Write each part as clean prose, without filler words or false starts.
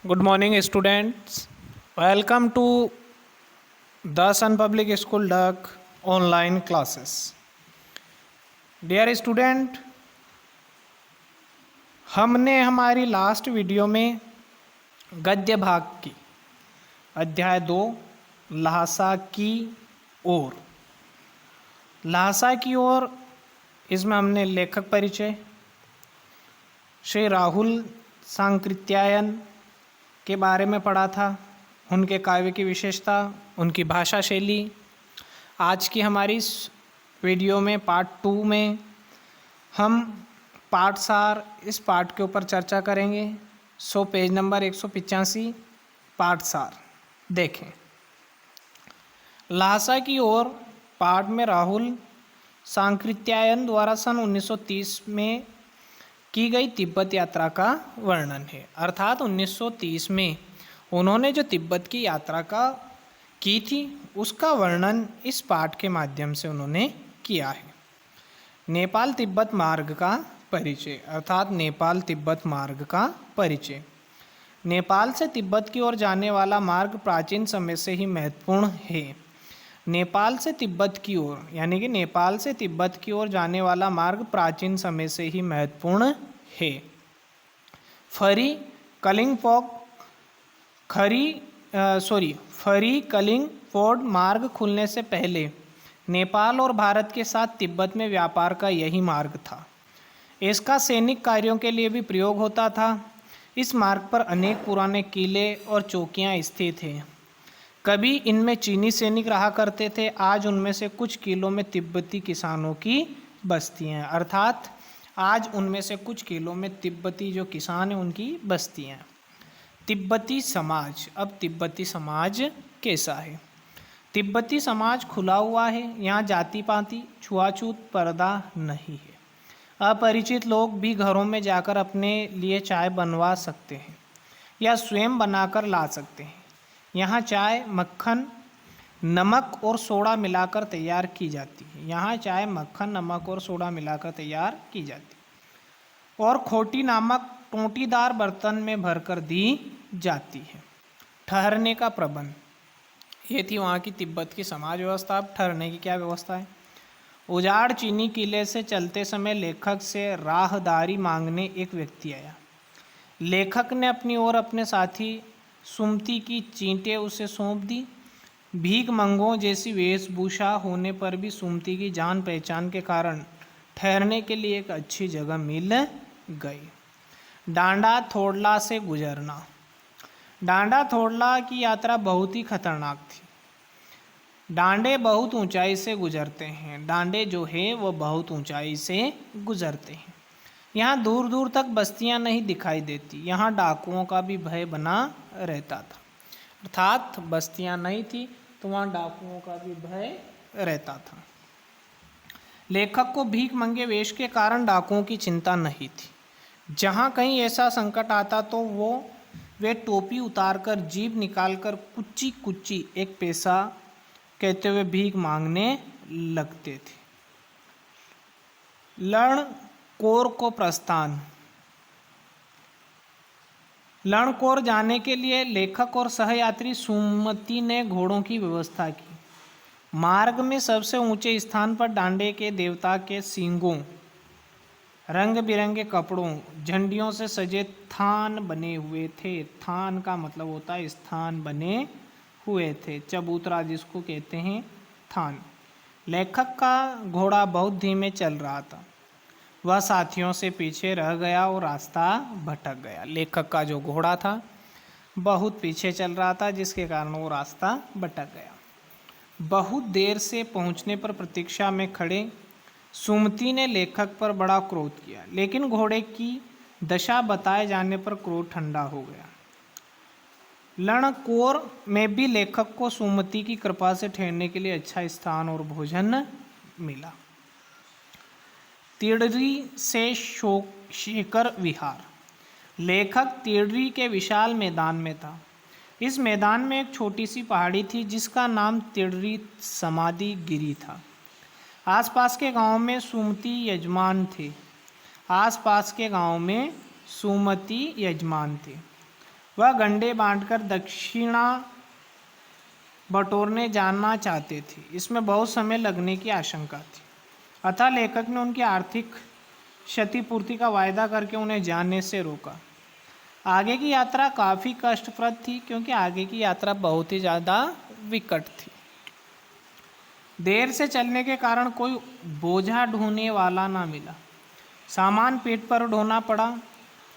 Good morning, students. Welcome to the Sun Public School Duck online classes. Dear student, हमने हमारी last video में गद्य भाग की अध्याय 2 लहासा की ओर इसमें हमने लेखक परिचय, श्री राहुल सांकृत्यायन के बारे में पढ़ा था, उनके काव्य की विशेषता, उनकी भाषा शैली। आज की हमारी इस वीडियो में पार्ट 2 में हम पाठ सार इस पाठ के ऊपर चर्चा करेंगे। सो पेज नंबर 185 पाठ सार देखें। लहासा की ओर पाठ में राहुल सांकृत्यायन द्वारा सन 1930 में की गई तिब्बत यात्रा का वर्णन है। अर्थात 1930 में उन्होंने जो तिब्बत की यात्रा की थी उसका वर्णन इस पाठ के माध्यम से उन्होंने किया है। नेपाल तिब्बत मार्ग का परिचय, अर्थात नेपाल तिब्बत मार्ग का परिचय। नेपाल से तिब्बत की ओर जाने वाला मार्ग प्राचीन समय से ही महत्वपूर्ण है। नेपाल से तिब्बत की ओर यानी कि नेपाल से तिब्बत की ओर जाने वाला मार्ग प्राचीन समय से ही महत्वपूर्ण है। फरी कलिंग फोर्ड मार्ग खुलने से पहले नेपाल और भारत के साथ तिब्बत में व्यापार का यही मार्ग था। इसका सैनिक कार्यों के लिए भी प्रयोग होता था। इस मार्ग पर अनेक पुराने किले और चौकियां स्थित हैं। कभी इनमें चीनी सैनिक रहा करते थे। आज उनमें से कुछ किलों में तिब्बती किसानों की बस्तियां हैं। अर्थात आज उनमें से कुछ किलों में तिब्बती जो किसान हैं उनकी बस्तियां हैं। तिब्बती समाज, अब तिब्बती समाज कैसा है? तिब्बती समाज खुला हुआ है। यहाँ जाति पाति छुआछूत पर्दा नहीं है। अपरिचित लोग भी घरों में जाकर अपने लिए चाय बनवा सकते हैं या स्वयं बनाकर ला सकते हैं। यहाँ चाय मक्खन नमक और सोडा मिलाकर तैयार की जाती है। यहाँ चाय मक्खन नमक और सोडा मिलाकर तैयार की जाती है और खोटी नामक टोंटीदार बर्तन में भरकर दी जाती है। ठहरने का प्रबंध, ये थी वहाँ की तिब्बत की समाज व्यवस्था। अब ठहरने की क्या व्यवस्था है? उजाड़ चीनी किले से चलते समय लेखक से राहदारी मांगने एक व्यक्ति आया। लेखक ने अपनी ओर अपने साथी सुमति की चींटें उसे सौंप दी। भीख मंगों जैसी वेशभूषा होने पर भी सुमति की जान पहचान के कारण ठहरने के लिए एक अच्छी जगह मिल गई। डांडा थोड़ला से गुजरना, डांडा थोड़ला की यात्रा बहुत ही खतरनाक थी। डांडे बहुत ऊंचाई से गुजरते हैं। डांडे जो है वो बहुत ऊंचाई से गुजरते हैं। यहाँ दूर दूर तक बस्तियाँ नहीं दिखाई देती। यहाँ डाकुओं का भी भय बना रहता था। अर्थात बस्तियाँ नहीं थी तो वहाँ डाकुओं का भी भय रहता था। लेखक को भीख मंगे वेश के कारण डाकुओं की चिंता नहीं थी। जहाँ कहीं ऐसा संकट आता तो वे टोपी उतारकर जीभ निकालकर कुच्ची कुच्ची एक पैसा कहते हुए भीख मांगने लगते थे। लणकोर को प्रस्थान, लणकोर जाने के लिए लेखक और सहयात्री सुमति ने घोड़ों की व्यवस्था की। मार्ग में सबसे ऊंचे स्थान पर डांडे के देवता के सींगों, रंग बिरंगे कपड़ों, झंडियों से सजे थान बने हुए थे। थान का मतलब होता है स्थान बने हुए थे। चबूतरा जिसको कहते हैं थान। लेखक का घोड़ा बहुत धीमे चल रहा था। वह साथियों से पीछे रह गया और रास्ता भटक गया। लेखक का जो घोड़ा था बहुत पीछे चल रहा था जिसके कारण वो रास्ता भटक गया। बहुत देर से पहुंचने पर प्रतीक्षा में खड़े सुमति ने लेखक पर बड़ा क्रोध किया, लेकिन घोड़े की दशा बताए जाने पर क्रोध ठंडा हो गया। लणकोर में भी लेखक को सुमति की कृपा से ठहरने के लिए अच्छा स्थान और भोजन मिला। तिडरी से शेखर विहार, लेखक तिडरी के विशाल मैदान में था। इस मैदान में एक छोटी सी पहाड़ी थी जिसका नाम तिडरी समाधि गिरी था। आसपास के गांव में सुमति यजमान थे। वह गंडे बांटकर दक्षिणा बटोरने जानना चाहते थे। इसमें बहुत समय लगने की आशंका थी, अतः लेखक ने उनकी आर्थिक क्षतिपूर्ति का वायदा करके उन्हें जानने से रोका। आगे की यात्रा काफ़ी कष्टप्रद थी, क्योंकि आगे की यात्रा बहुत ही ज़्यादा विकट थी। देर से चलने के कारण कोई बोझा ढोने वाला ना मिला, सामान पेट पर ढोना पड़ा।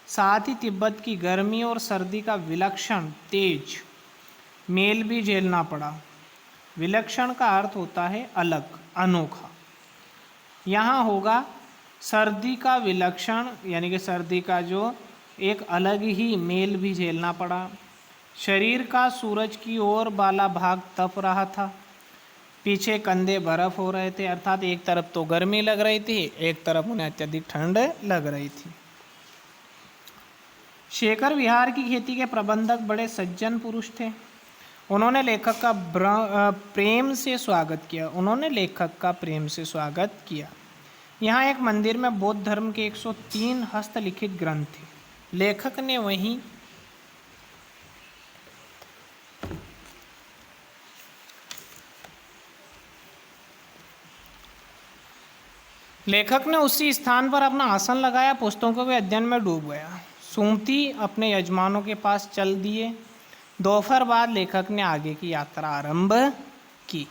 साथ ही तिब्बत की गर्मी और सर्दी का विलक्षण तेज मेल भी झेलना पड़ा। विलक्षण का अर्थ होता है अलग, अनोखा। यहाँ होगा सर्दी का विलक्षण, यानी कि सर्दी का जो एक अलग ही मेल भी झेलना पड़ा। शरीर का सूरज की ओर वाला भाग तप रहा था, पीछे कंधे बर्फ हो रहे थे, अर्थात एक तरफ तो गर्मी लग रही थी, एक तरफ उन्हें अत्यधिक ठंड लग रही थी। शेखर विहार की खेती के प्रबंधक बड़े सज्जन पुरुष थे। उन्होंने लेखक का प्रेम से स्वागत किया। यहाँ एक मंदिर में बौद्ध धर्म के 103 हस्तलिखित ग्रंथ थे। लेखक ने उसी स्थान पर अपना आसन लगाया, पुस्तकों के अध्ययन में डूब गया। सुमति अपने यजमानों के पास चल दिए। दोपहर बाद लेखक ने आगे की यात्रा आरंभ की।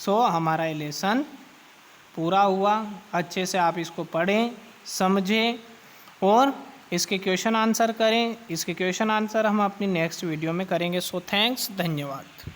हमारा ये लेसन पूरा हुआ। अच्छे से आप इसको पढ़ें, समझें और इसके क्वेश्चन आंसर करें। इसके क्वेश्चन आंसर हम अपनी नेक्स्ट वीडियो में करेंगे। थैंक्स, धन्यवाद।